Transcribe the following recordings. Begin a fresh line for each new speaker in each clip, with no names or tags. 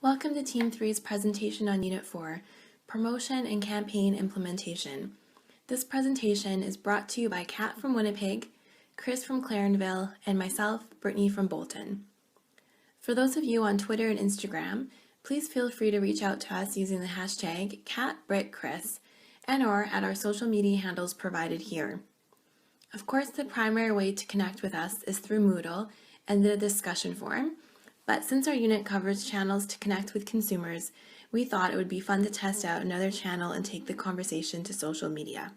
Welcome to Team 3's presentation on Unit 4, Promotion and Campaign Implementation. This presentation is brought to you by Kat from Winnipeg, Chris from Clarenville, and myself, Brittany from Bolton. For those of you on Twitter and Instagram, please feel free to reach out to us using the hashtag #CatBrittChris and/or at our social media handles provided here. Of course, the primary way to connect with us is through Moodle and the discussion forum, but since our unit covers channels to connect with consumers, we thought it would be fun to test out another channel and take the conversation to social media.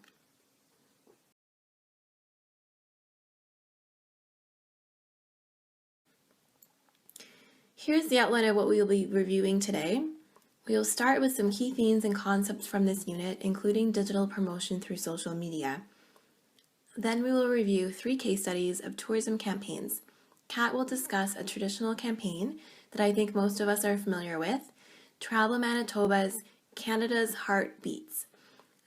Here's the outline of what we will be reviewing today. We will start with some key themes and concepts from this unit, including digital promotion through social media. Then we will review 3 case studies of tourism campaigns. Kat will discuss a traditional campaign that I think most of us are familiar with, Travel Manitoba's Canada's Heart Beats.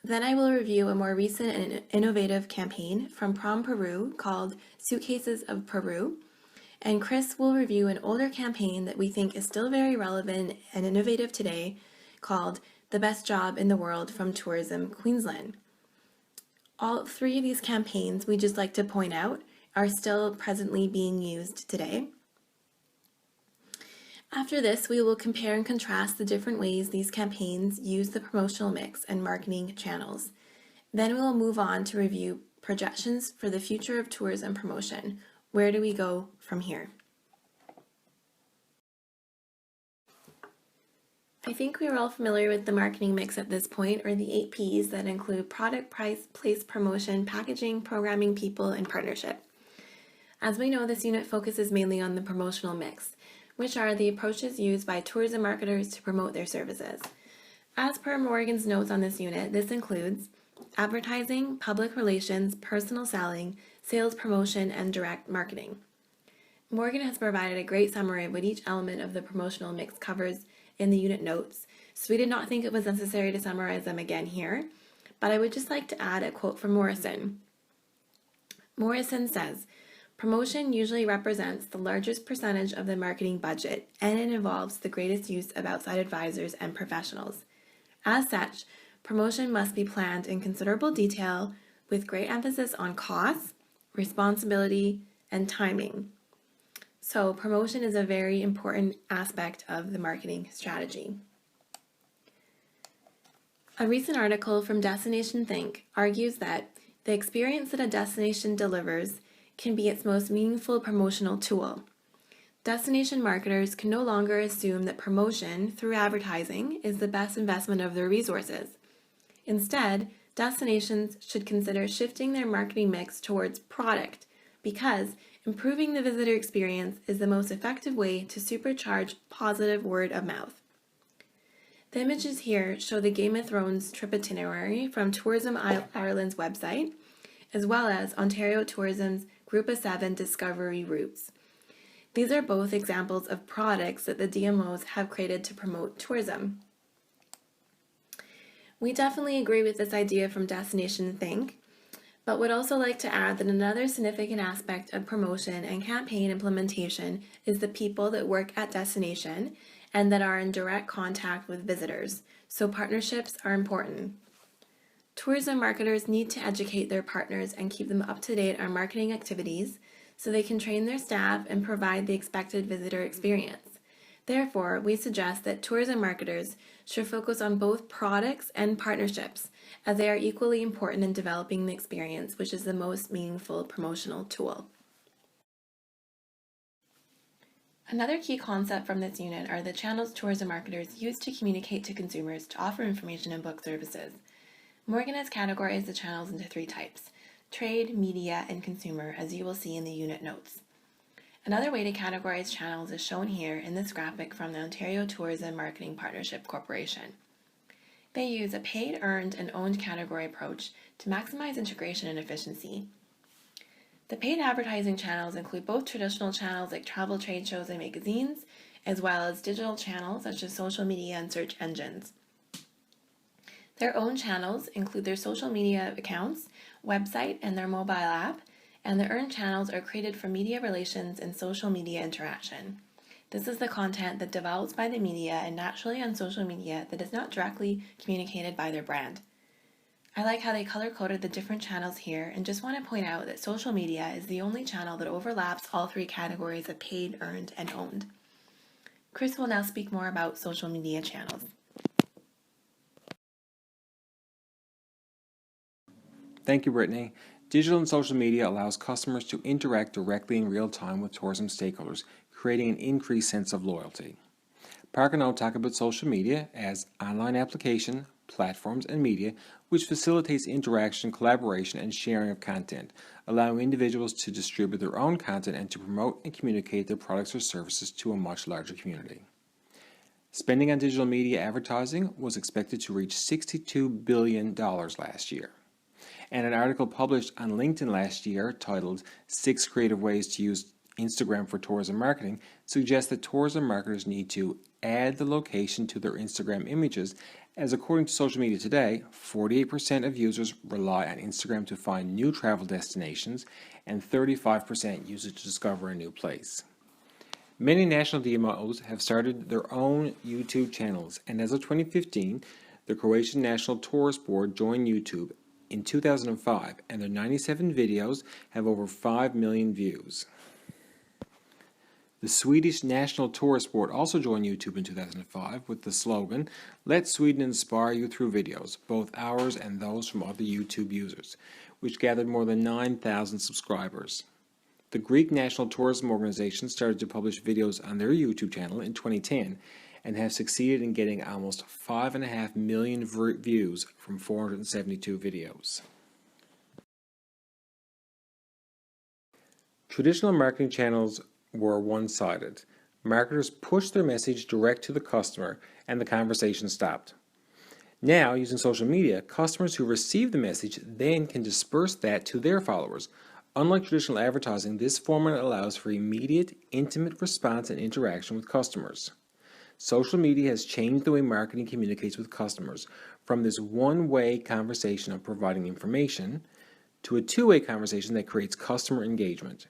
Then I will review a more recent and innovative campaign from Prom Peru called Suitcases of Peru. And Chris will review an older campaign that we think is still very relevant and innovative today called The Best Job in the World from Tourism Queensland. All 3 of these campaigns, we just like to point out, are still presently being used today. After this, we will compare and contrast the different ways these campaigns use the promotional mix and marketing channels. Then we will move on to review projections for the future of tourism promotion. Where do we go from here? I think we are all familiar with the marketing mix at this point, or the 8 Ps that include product, price, place, promotion, packaging, programming, people, and partnership. As we know, this unit focuses mainly on the promotional mix, which are the approaches used by tourism marketers to promote their services. As per Morgan's notes on this unit, this includes advertising, public relations, personal selling, sales promotion, and direct marketing. Morgan has provided a great summary of what each element of the promotional mix covers in the unit notes, so we did not think it was necessary to summarize them again here, but I would just like to add a quote from Morrison. Morrison says, "Promotion usually represents the largest percentage of the marketing budget, and it involves the greatest use of outside advisors and professionals. As such, promotion must be planned in considerable detail with great emphasis on costs, responsibility, and timing." So promotion is a very important aspect of the marketing strategy. A recent article from Destination Think argues that the experience that a destination delivers can be its most meaningful promotional tool. Destination marketers can no longer assume that promotion through advertising is the best investment of their resources. Instead, destinations should consider shifting their marketing mix towards product because improving the visitor experience is the most effective way to supercharge positive word of mouth. The images here show the Game of Thrones trip itinerary from Tourism Ireland's website, as well as Ontario Tourism's Group of 7 Discovery Routes. These are both examples of products that the DMOs have created to promote tourism. We definitely agree with this idea from Destination Think, but would also like to add that another significant aspect of promotion and campaign implementation is the people that work at destination and that are in direct contact with visitors, so partnerships are important. Tourism marketers need to educate their partners and keep them up to date on marketing activities so they can train their staff and provide the expected visitor experience. Therefore, we suggest that tourism marketers should focus on both products and partnerships, as they are equally important in developing the experience, which is the most meaningful promotional tool. Another key concept from this unit are the channels tourism marketers use to communicate to consumers to offer information and book services. Morgan has categorized the channels into 3 types: trade, media, and consumer, as you will see in the unit notes. Another way to categorize channels is shown here in this graphic from the Ontario Tourism Marketing Partnership Corporation. They use a paid, earned, and owned category approach to maximize integration and efficiency. The paid advertising channels include both traditional channels like travel trade shows and magazines, as well as digital channels such as social media and search engines. Their own channels include their social media accounts, website, and their mobile app, and the earned channels are created for media relations and social media interaction. This is the content that develops by the media and naturally on social media that is not directly communicated by their brand. I like how they color-coded the different channels here and just want to point out that social media is the only channel that overlaps all three categories of paid, earned, and owned. Chris will now speak more about social media channels.
Thank you, Brittany. Digital and social media allows customers to interact directly in real time with tourism stakeholders, creating an increased sense of loyalty. Parker and I will talk about social media as online application, platforms, and media, which facilitates interaction, collaboration, and sharing of content, allowing individuals to distribute their own content and to promote and communicate their products or services to a much larger community. Spending on digital media advertising was expected to reach $62 billion last year. And an article published on LinkedIn last year titled 6 Creative Ways to Use Instagram for Tourism Marketing suggests that tourism marketers need to add the location to their Instagram images, as according to Social Media Today, 48% of users rely on Instagram to find new travel destinations and 35% use it to discover a new place. Many national DMOs have started their own YouTube channels, and as of 2015, the Croatian National Tourist Board joined YouTube in 2005, and their 97 videos have over 5 million views. The Swedish National Tourist Board also joined YouTube in 2005 with the slogan, "Let Sweden inspire you through videos, both ours and those from other YouTube users," which gathered more than 9,000 subscribers. The Greek National Tourism Organization started to publish videos on their YouTube channel in 2010 and have succeeded in getting almost 5.5 million views from 472 videos. Traditional marketing channels were one-sided. Marketers pushed their message direct to the customer and the conversation stopped. Now, using social media, customers who receive the message then can disperse that to their followers. Unlike traditional advertising, this format allows for immediate, intimate response and interaction with customers. Social media has changed the way marketing communicates with customers from this one-way conversation of providing information to a two-way conversation that creates customer engagement.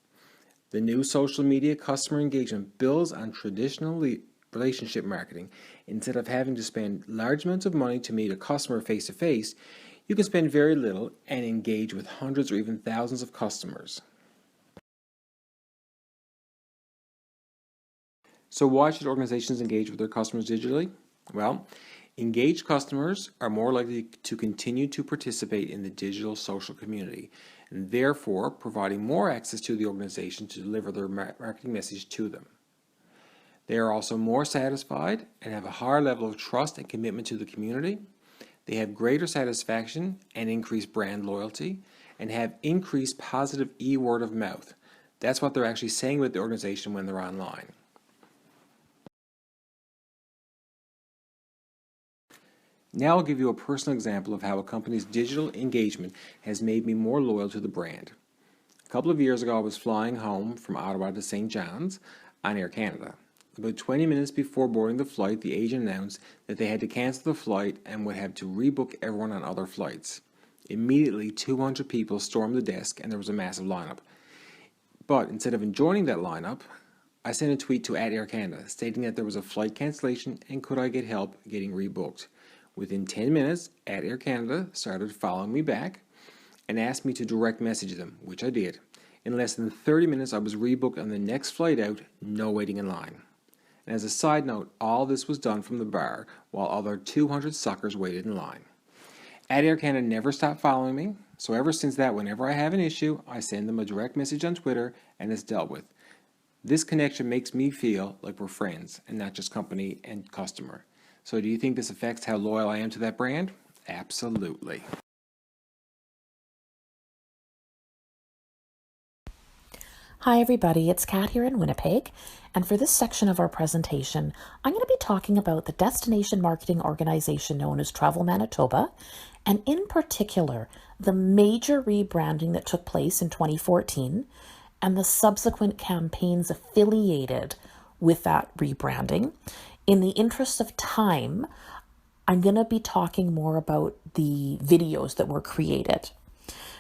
The new social media customer engagement builds on traditional relationship marketing. Instead of having to spend large amounts of money to meet a customer face-to-face, you can spend very little and engage with hundreds or even thousands of customers. So why should organizations engage with their customers digitally? Well, engaged customers are more likely to continue to participate in the digital social community, and therefore providing more access to the organization to deliver their marketing message to them. They are also more satisfied and have a higher level of trust and commitment to the community. They have greater satisfaction and increased brand loyalty, and have increased positive word of mouth. That's what they're actually saying about the organization when they're online. Now I'll give you a personal example of how a company's digital engagement has made me more loyal to the brand. A couple of years ago, I was flying home from Ottawa to St. John's on Air Canada. About 20 minutes before boarding the flight, the agent announced that they had to cancel the flight and would have to rebook everyone on other flights. Immediately, 200 people stormed the desk and there was a massive lineup. But instead of joining that lineup, I sent a tweet to @Air Canada stating that there was a flight cancellation and could I get help getting rebooked. Within 10 minutes, @Air Canada started following me back and asked me to direct message them, which I did. In less than 30 minutes, I was rebooked on the next flight out, no waiting in line. And as a side note, all this was done from the bar while other 200 suckers waited in line. @Air Canada never stopped following me, so ever since that, whenever I have an issue, I send them a direct message on Twitter and it's dealt with. This connection makes me feel like we're friends and not just company and customer. So do you think this affects how loyal I am to that brand? Absolutely.
Hi everybody, it's Kat here in Winnipeg, and for this section of our presentation, I'm going to be talking about the destination marketing organization known as Travel Manitoba, and in particular, the major rebranding that took place in 2014 and the subsequent campaigns affiliated with that rebranding. In the interest of time, I'm going to be talking more about the videos that were created.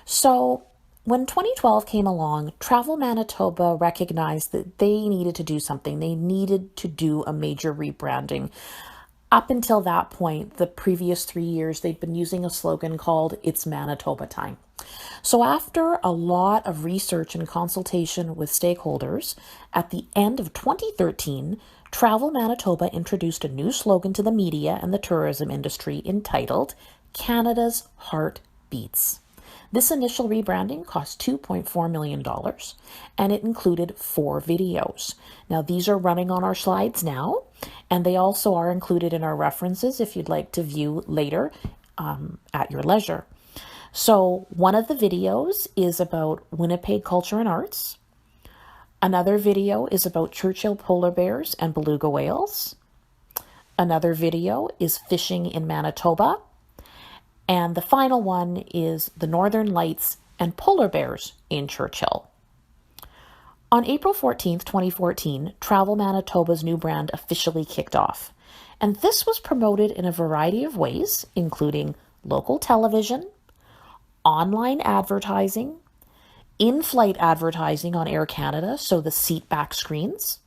So When 2012 came along, Travel Manitoba recognized that they needed to do something. They needed to do a major rebranding. Up until that point, the previous 3 years, they'd been using a slogan called It's Manitoba Time. So after a lot of research and consultation with stakeholders, at the end of 2013, Travel Manitoba introduced a new slogan to the media and the tourism industry entitled Canada's Heart Beats. This initial rebranding cost $2.4 million, and it included 4 videos. Now, these are running on our slides now, and they also are included in our references if you'd like to view later at your leisure. So one of the videos is about Winnipeg culture and arts. Another video is about Churchill polar bears and beluga whales. Another video is fishing in Manitoba. And the final one is the Northern Lights and polar bears in Churchill. On April 14th, 2014, Travel Manitoba's new brand officially kicked off. And this was promoted in a variety of ways, including local television, online advertising, in-flight advertising on Air Canada, so the seat back screens.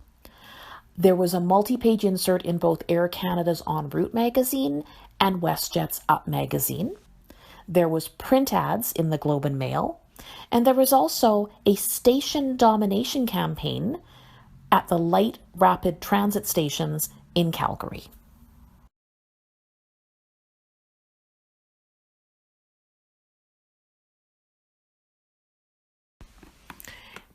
There was a multi-page insert in both Air Canada's En Route magazine and WestJet's Up magazine. There was print ads in the Globe and Mail, and there was also a station domination campaign at the light rapid transit stations in Calgary.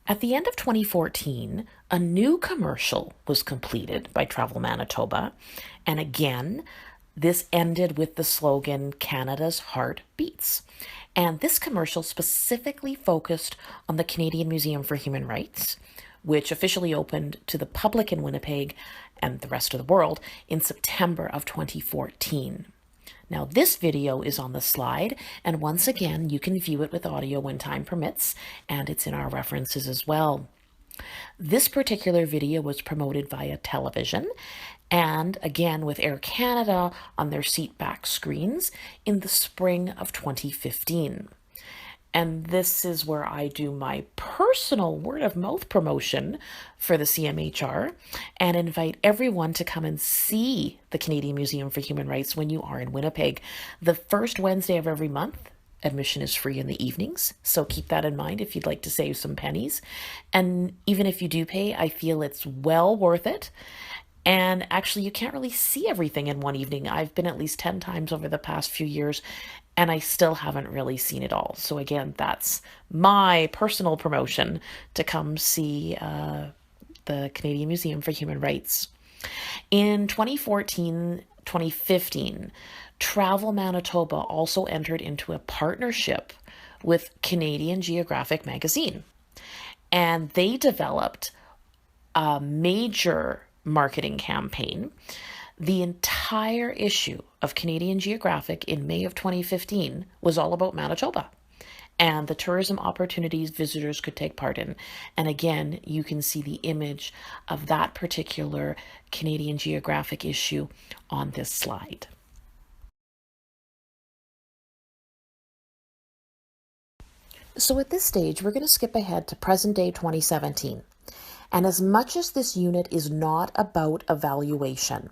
At the end of 2014, a new commercial was completed by Travel Manitoba, and again, this ended with the slogan, Canada's Heart Beats. And this commercial specifically focused on the Canadian Museum for Human Rights, which officially opened to the public in Winnipeg and the rest of the world in September of 2014. Now, this video is on the slide, and once again, you can view it with audio when time permits, and it's in our references as well. This particular video was promoted via television, and again with Air Canada on their seat back screens in the spring of 2015. And this is where I do my personal word of mouth promotion for the CMHR and invite everyone to come and see the Canadian Museum for Human Rights when you are in Winnipeg. The first Wednesday of every month, admission is free in the evenings, so keep that in mind if you'd like to save some pennies. And even if you do pay, I feel it's well worth it. And actually, you can't really see everything in one evening. I've been at least 10 times over the past few years, and I still haven't really seen it all. So again, that's my personal promotion to come see the Canadian Museum for Human Rights. In 2014-2015, Travel Manitoba also entered into a partnership with Canadian Geographic magazine, and they developed a major marketing campaign. The entire issue of Canadian Geographic in May of 2015 was all about Manitoba and the tourism opportunities visitors could take part in. And again, you can see the image of that particular Canadian Geographic issue on this slide. So at this stage, we're going to skip ahead to present day 2017. And as much as this unit is not about evaluation,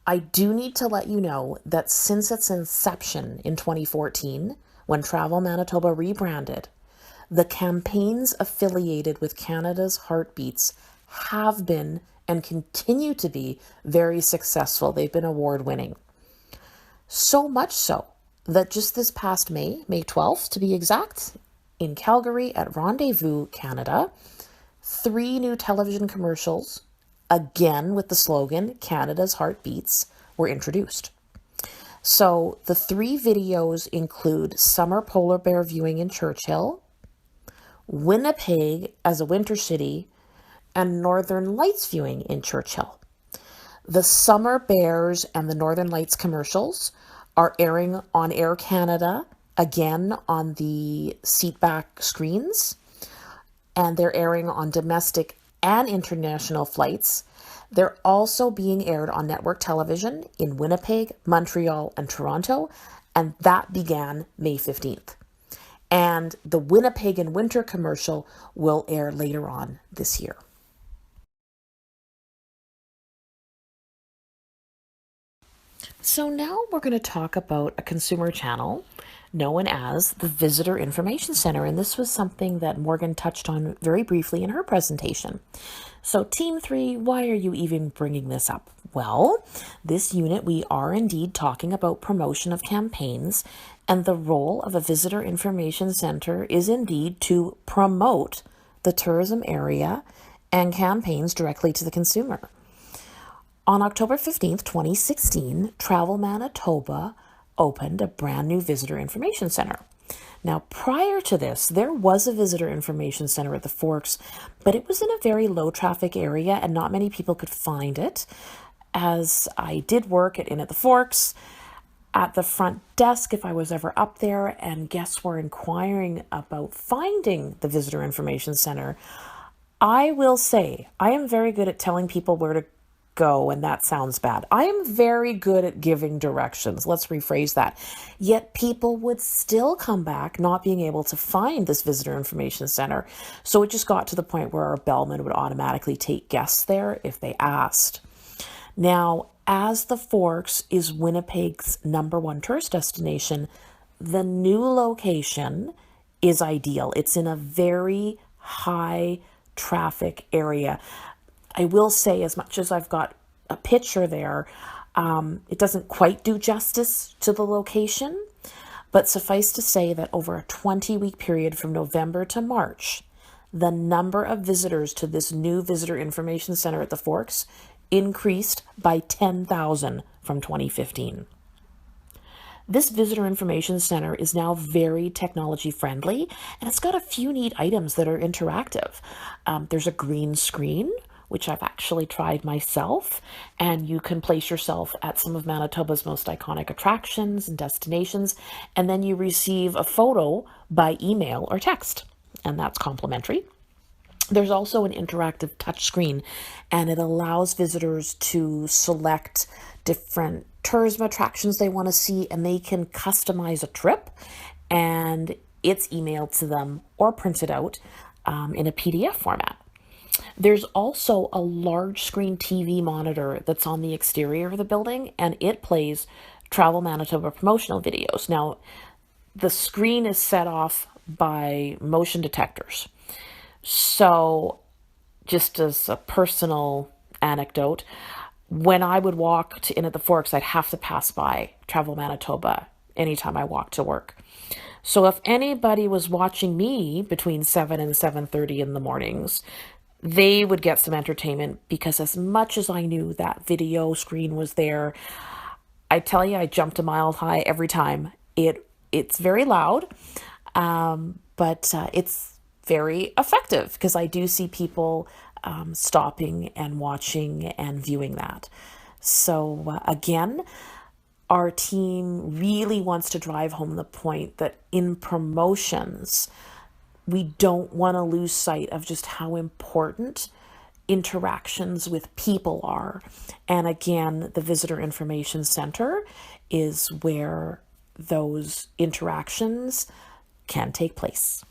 I do need to let you know that since its inception in 2014, when Travel Manitoba rebranded, the campaigns affiliated with Canada's Heart Beats have been and continue to be very successful. They've been award-winning. So much so that just this past May 12th to be exact, in Calgary at Rendezvous, Canada, 3 new television commercials, again with the slogan, Canada's Heart Beats, were introduced. So the 3 videos include summer polar bear viewing in Churchill, Winnipeg as a winter city, and Northern Lights viewing in Churchill. The Summer Bears and the Northern Lights commercials are airing on Air Canada, again on the seatback screens, and they're airing on domestic and international flights. They're also being aired on network television in Winnipeg, Montreal, and Toronto, and that began May 15th. and the Winnipeg in Winter commercial will air later on this year. So now we're going to talk about a consumer channel known as the Visitor Information Center, and this was something that Morgan touched on very briefly in her presentation. So Team 3, why are you even bringing this up? Well, this unit we are indeed talking about promotion of campaigns, and the role of a Visitor Information Center is indeed to promote the tourism area and campaigns directly to the consumer. On October 15th, 2016, Travel Manitoba opened a brand new Visitor Information Center. Now, prior to this, there was a Visitor Information Center at the Forks, but it was in a very low traffic area and not many people could find it. As I did work at the Forks, at the front desk, if I was ever up there and guests were inquiring about finding the Visitor Information Center, I will say I am very good at telling people where to go, and that sounds bad. I am very good at giving directions. Let's rephrase that. Yet people would still come back not being able to find this Visitor Information Center. So it just got to the point where our bellman would automatically take guests there if they asked. Now, as the Forks is Winnipeg's #1 tourist destination, the new location is ideal. It's in a very high traffic area. I will say, as much as I've got a picture there, it doesn't quite do justice to the location, but suffice to say that over a 20-week period from November to March, the number of visitors to this new Visitor Information Center at the Forks increased by 10,000 from 2015. This Visitor Information Center is now very technology friendly, and it's got a few neat items that are interactive. There's a green screen, which I've actually tried myself, and you can place yourself at some of Manitoba's most iconic attractions and destinations, and then you receive a photo by email or text, and that's complimentary. There's also an interactive touchscreen, and it allows visitors to select different tourism attractions they want to see, and they can customize a trip, and it's emailed to them or printed out in a PDF format. There's also a large screen TV monitor that's on the exterior of the building, and it plays Travel Manitoba promotional videos. Now, the screen is set off by motion detectors. So, just as a personal anecdote, when I would walk in at the Forks, I'd have to pass by Travel Manitoba anytime I walked to work. So if anybody was watching me between 7 and 7:30 in the mornings, they would get some entertainment, because as much as I knew that video screen was there, I tell you, I jumped a mile high every time. It's very loud, but it's very effective, because I do see people stopping and watching and viewing that. So again, our team really wants to drive home the point that in promotions, we don't want to lose sight of just how important interactions with people are. And again, the Visitor Information Center is where those interactions can take place.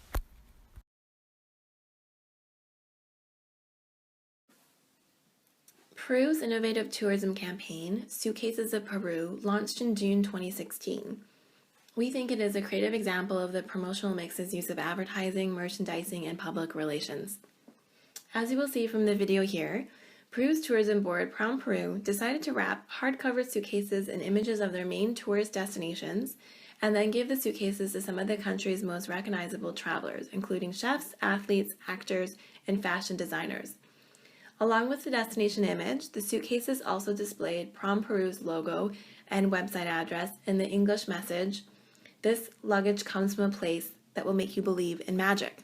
Peru's innovative tourism campaign, Suitcases of Peru, launched in June 2016. We think it is a creative example of the promotional mix's use of advertising, merchandising, and public relations. As you will see from the video here, Peru's tourism board, Prom Peru, decided to wrap hardcover suitcases in images of their main tourist destinations, and then give the suitcases to some of the country's most recognizable travelers, including chefs, athletes, actors, and fashion designers. Along with the destination image, the suitcases also displayed Prom Peru's logo and website address in the English message, "This luggage comes from a place that will make you believe in magic."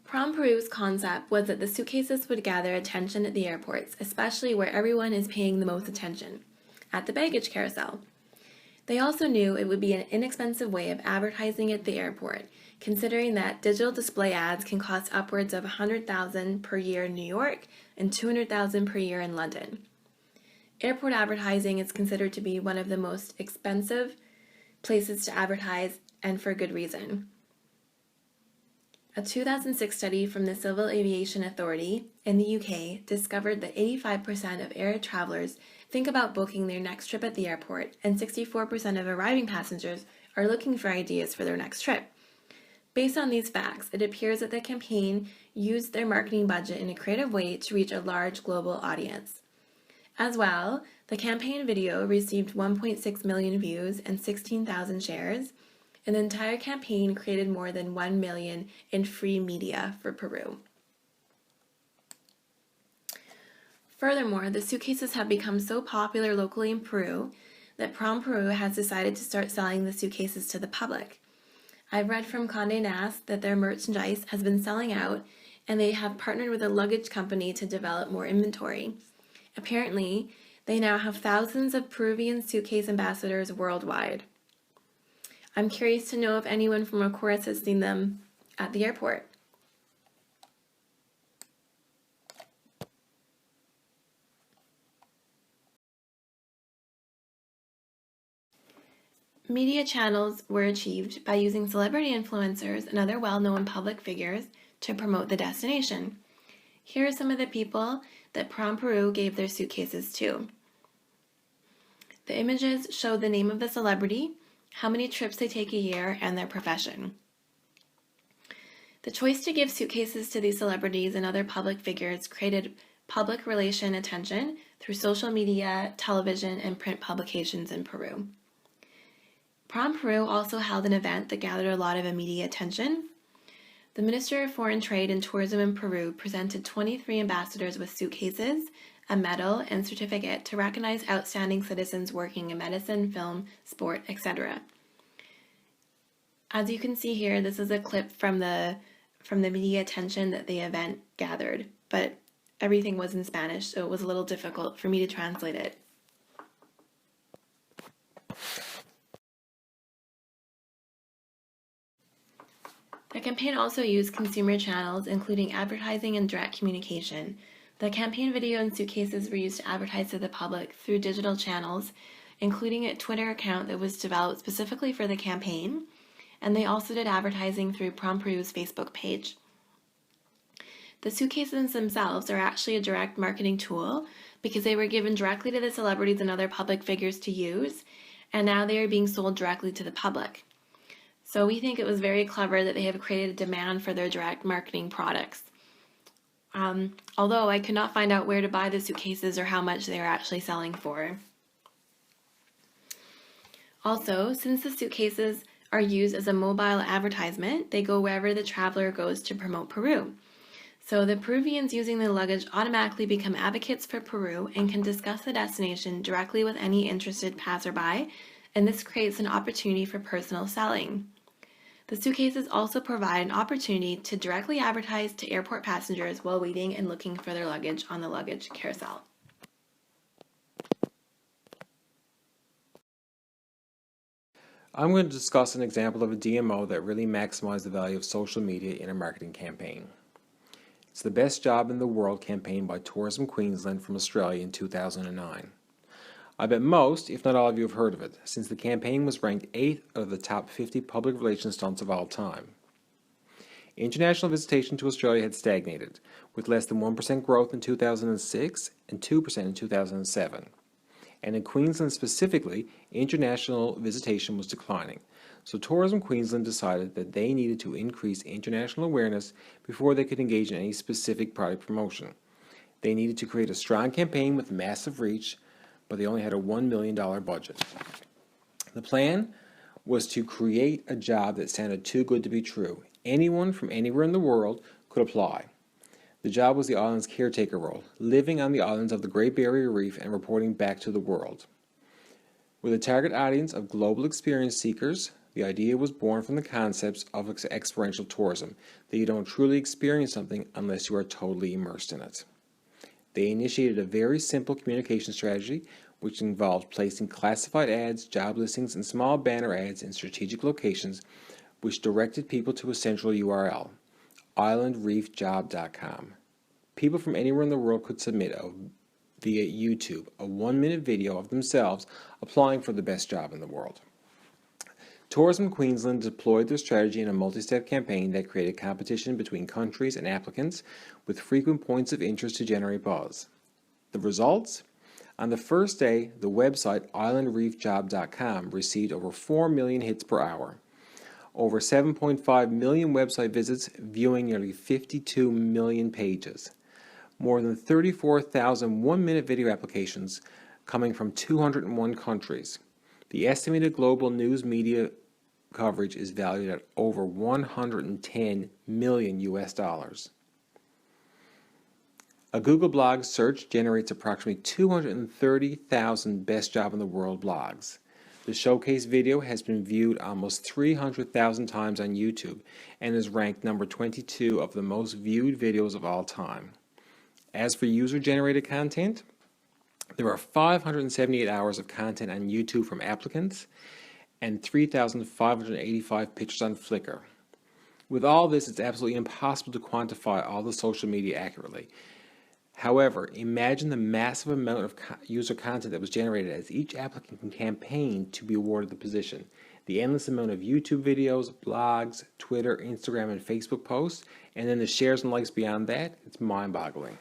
Prom Peru's concept was that the suitcases would gather attention at the airports, especially where everyone is paying the most attention, at the baggage carousel. They also knew it would be an inexpensive way of advertising at the airport, considering that digital display ads can cost upwards of $100,000 per year in New York and $200,000 per year in London. Airport advertising is considered to be one of the most expensive places to advertise, and for good reason. A 2006 study from the Civil Aviation Authority in the UK discovered that 85% of air travelers think about booking their next trip at the airport, and 64% of arriving passengers are looking for ideas for their next trip. Based on these facts, it appears that the campaign used their marketing budget in a creative way to reach a large global audience. As well, the campaign video received 1.6 million views and 16,000 shares, and the entire campaign created more than 1 million in free media for Peru. Furthermore, the suitcases have become so popular locally in Peru that Prom Peru has decided to start selling the suitcases to the public. I've read from Condé Nast that their merchandise has been selling out, and they have partnered with a luggage company to develop more inventory. Apparently, they now have thousands of Peruvian suitcase ambassadors worldwide. I'm curious to know if anyone from Ocoris has seen them at the airport. Media channels were achieved by using celebrity influencers and other well-known public figures to promote the destination. Here are some of the people that Prom Peru gave their suitcases to. The images show the name of the celebrity, how many trips they take a year, and their profession. The choice to give suitcases to these celebrities and other public figures created public relation attention through social media, television, and print publications in Peru. Prom Peru also held an event that gathered a lot of media attention. The Minister of Foreign Trade and Tourism in Peru presented 23 ambassadors with suitcases, a medal, and certificate to recognize outstanding citizens working in medicine, film, sport, etc. As you can see here, this is a clip from the media attention that the event gathered, but everything was in Spanish, so it was a little difficult for me to translate it. The campaign also used consumer channels, including advertising and direct communication. The campaign video and suitcases were used to advertise to the public through digital channels, including a Twitter account that was developed specifically for the campaign, and they also did advertising through Prom Peru's Facebook page. The suitcases themselves are actually a direct marketing tool because they were given directly to the celebrities and other public figures to use, and now they are being sold directly to the public. So we think it was very clever that they have created a demand for their direct marketing products. Although I could not find out where to buy the suitcases or how much they are actually selling for. Also, since the suitcases are used as a mobile advertisement, they go wherever the traveler goes to promote Peru. So the Peruvians using the luggage automatically become advocates for Peru and can discuss the destination directly with any interested passerby, and this creates an opportunity for personal selling. The suitcases also provide an opportunity to directly advertise to airport passengers while waiting and looking for their luggage on the luggage carousel.
I'm going to discuss an example of a DMO that really maximized the value of social media in a marketing campaign. It's the Best Job in the World campaign by Tourism Queensland from Australia in 2009. I bet most, if not all of you, have heard of it, since the campaign was ranked 8th out of the top 50 public relations stunts of all time. International visitation to Australia had stagnated, with less than 1% growth in 2006 and 2% in 2007. And in Queensland specifically, international visitation was declining, so Tourism Queensland decided that they needed to increase international awareness before they could engage in any specific product promotion. They needed to create a strong campaign with massive reach, but they only had a $1 million budget. The plan was to create a job that sounded too good to be true. Anyone from anywhere in the world could apply. The job was the island's caretaker role, living on the islands of the Great Barrier Reef and reporting back to the world. With a target audience of global experience seekers, the idea was born from the concepts of experiential tourism, that you don't truly experience something unless you are totally immersed in it. They initiated a very simple communication strategy, which involved placing classified ads, job listings, and small banner ads in strategic locations, which directed people to a central URL, islandreefjob.com. People from anywhere in the world could submit via YouTube a 1-minute video of themselves applying for the best job in the world. Tourism Queensland deployed their strategy in a multi-step campaign that created competition between countries and applicants with frequent points of interest to generate buzz. The results? On the first day, the website islandreefjob.com received over 4 million hits per hour, over 7.5 million website visits viewing nearly 52 million pages, more than 34,000 one-minute video applications coming from 201 countries. The estimated global news media coverage is valued at over 110 million US dollars. A Google blog search generates approximately 230,000 best job in the world blogs. The showcase video has been viewed almost 300,000 times on YouTube and is ranked number 22 of the most viewed videos of all time. As for user-generated content, there are 578 hours of content on YouTube from applicants and 3,585 pictures on Flickr. With all this, it's absolutely impossible to quantify all the social media accurately. However, imagine the massive amount of user content that was generated as each applicant campaigned to be awarded the position. The endless amount of YouTube videos, blogs, Twitter, Instagram, and Facebook posts, and then the shares and likes beyond that, it's mind-boggling.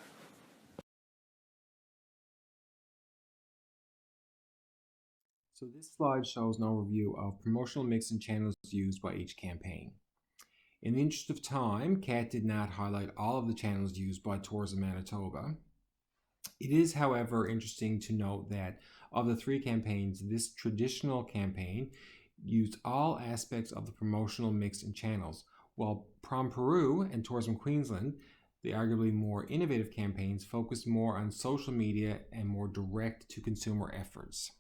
So this slide shows an overview of promotional mix and channels used by each campaign. In the interest of time, Kat did not highlight all of the channels used by Tourism Manitoba. It is, however, interesting to note that of the three campaigns, this traditional campaign used all aspects of the promotional mix and channels, while Prom Peru and Tourism Queensland, the arguably more innovative campaigns, focused more on social media and more direct-to-consumer efforts.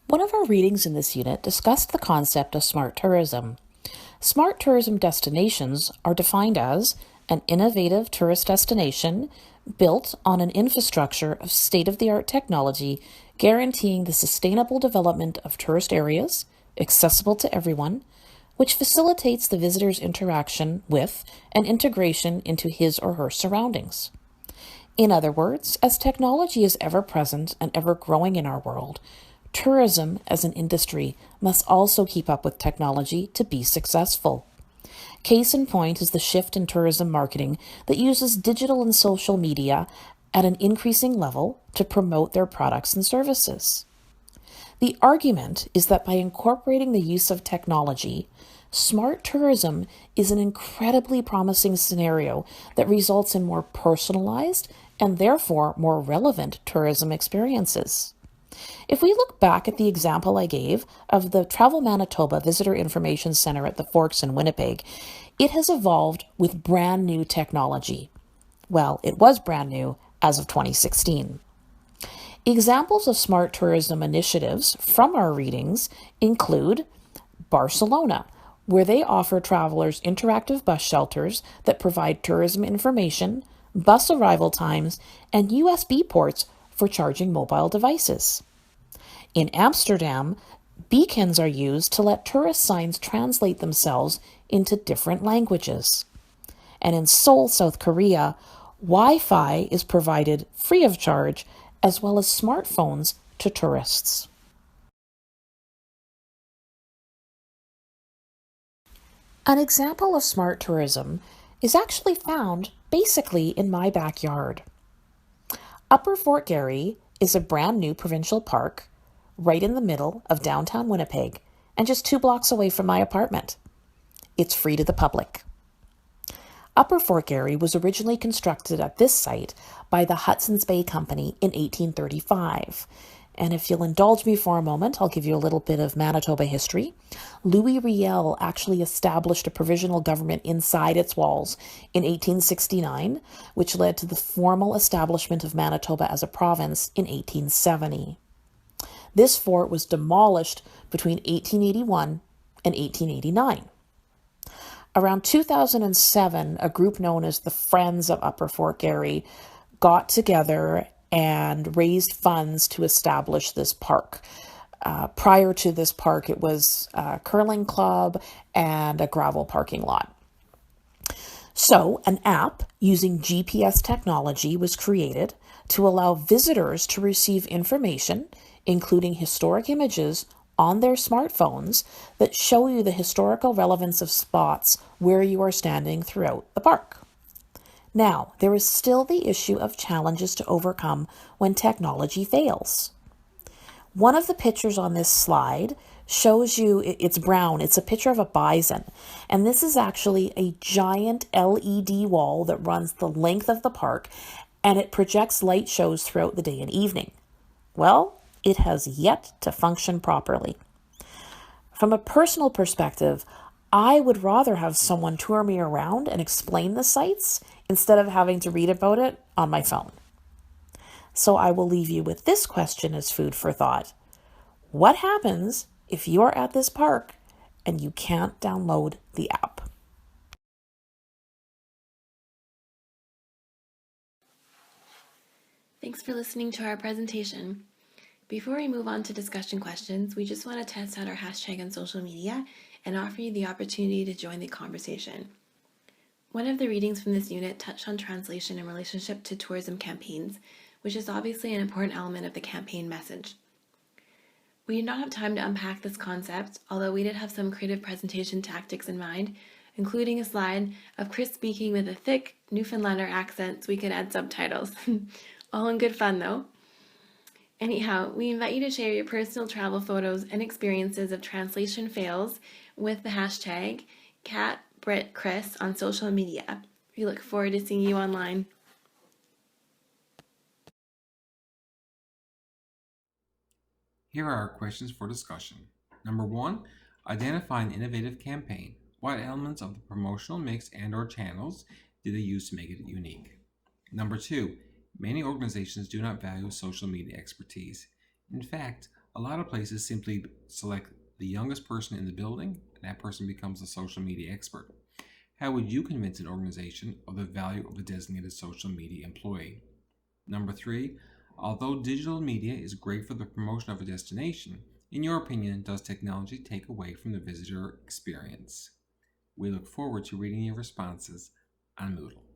One of our readings in this unit discussed the concept of smart tourism. Smart tourism destinations are defined as an innovative tourist destination built on an infrastructure of state-of-the-art technology guaranteeing the sustainable development of tourist areas, accessible to everyone, which facilitates the visitor's interaction with and integration into his or her surroundings. In other words, as technology is ever present and ever growing in our world, tourism as an industry must also keep up with technology to be successful. Case in point is the shift in tourism marketing that uses digital and social media at an increasing level to promote their products and services. The argument is that by incorporating the use of technology, smart tourism is an incredibly promising scenario that results in more personalized and therefore more relevant tourism experiences. If we look back at the example I gave of the Travel Manitoba Visitor Information Center at the Forks in Winnipeg, it has evolved with brand new technology. Well, it was brand new as of 2016. Examples of smart tourism initiatives from our readings include Barcelona, where they offer travelers interactive bus shelters that provide tourism information, bus arrival times, and USB ports for charging mobile devices. In Amsterdam, beacons are used to let tourist signs translate themselves into different languages. And in Seoul, South Korea, Wi-Fi is provided free of charge, as well as smartphones to tourists. An example of smart tourism is actually found basically in my backyard. Upper Fort Garry is a brand new provincial park right in the middle of downtown Winnipeg and just 2 blocks away from my apartment. It's free to the public. Upper Fort Garry was originally constructed at this site by the Hudson's Bay Company in 1835. And if you'll indulge me for a moment, I'll give you a little bit of Manitoba history. Louis Riel actually established a provisional government inside its walls in 1869, which led to the formal establishment of Manitoba as a province in 1870. This fort was demolished between 1881 and 1889. Around 2007, a group known as the Friends of Upper Fort Garry got together and raised funds to establish this park. Prior to this park, it was a curling club and a gravel parking lot. So, an app using GPS technology was created to allow visitors to receive information, including historic images, on their smartphones that show you the historical relevance of spots where you are standing throughout the park. Now, there is still the issue of challenges to overcome when technology fails. One of the pictures on this slide shows you, it's brown, it's a picture of a bison. And this is actually a giant LED wall that runs the length of the park, and it projects light shows throughout the day and evening. Well, it has yet to function properly. From a personal perspective, I would rather have someone tour me around and explain the sites instead of having to read about it on my phone. So I will leave you with this question as food for thought. What happens if you are at this park and you can't download the app?
Thanks for listening to our presentation. Before we move on to discussion questions, we just want to test out our hashtag on social media and offer you the opportunity to join the conversation. One of the readings from this unit touched on translation in relationship to tourism campaigns, which is obviously an important element of the campaign message. We did not have time to unpack this concept, although we did have some creative presentation tactics in mind, including a slide of Chris speaking with a thick Newfoundlander accent so we could add subtitles. All in good fun though. Anyhow, we invite you to share your personal travel photos and experiences of translation fails with the hashtag CatBritChris on social media. We look forward to seeing you online.
Here are our questions for discussion. Number 1, identify an innovative campaign. What elements of the promotional mix and/or channels did they use to make it unique? Number 2, many organizations do not value social media expertise. In fact, a lot of places simply select the youngest person in the building, and that person becomes a social media expert. How would you convince an organization of the value of a designated social media employee? Number 3, although digital media is great for the promotion of a destination, in your opinion, does technology take away from the visitor experience? We look forward to reading your responses on Moodle.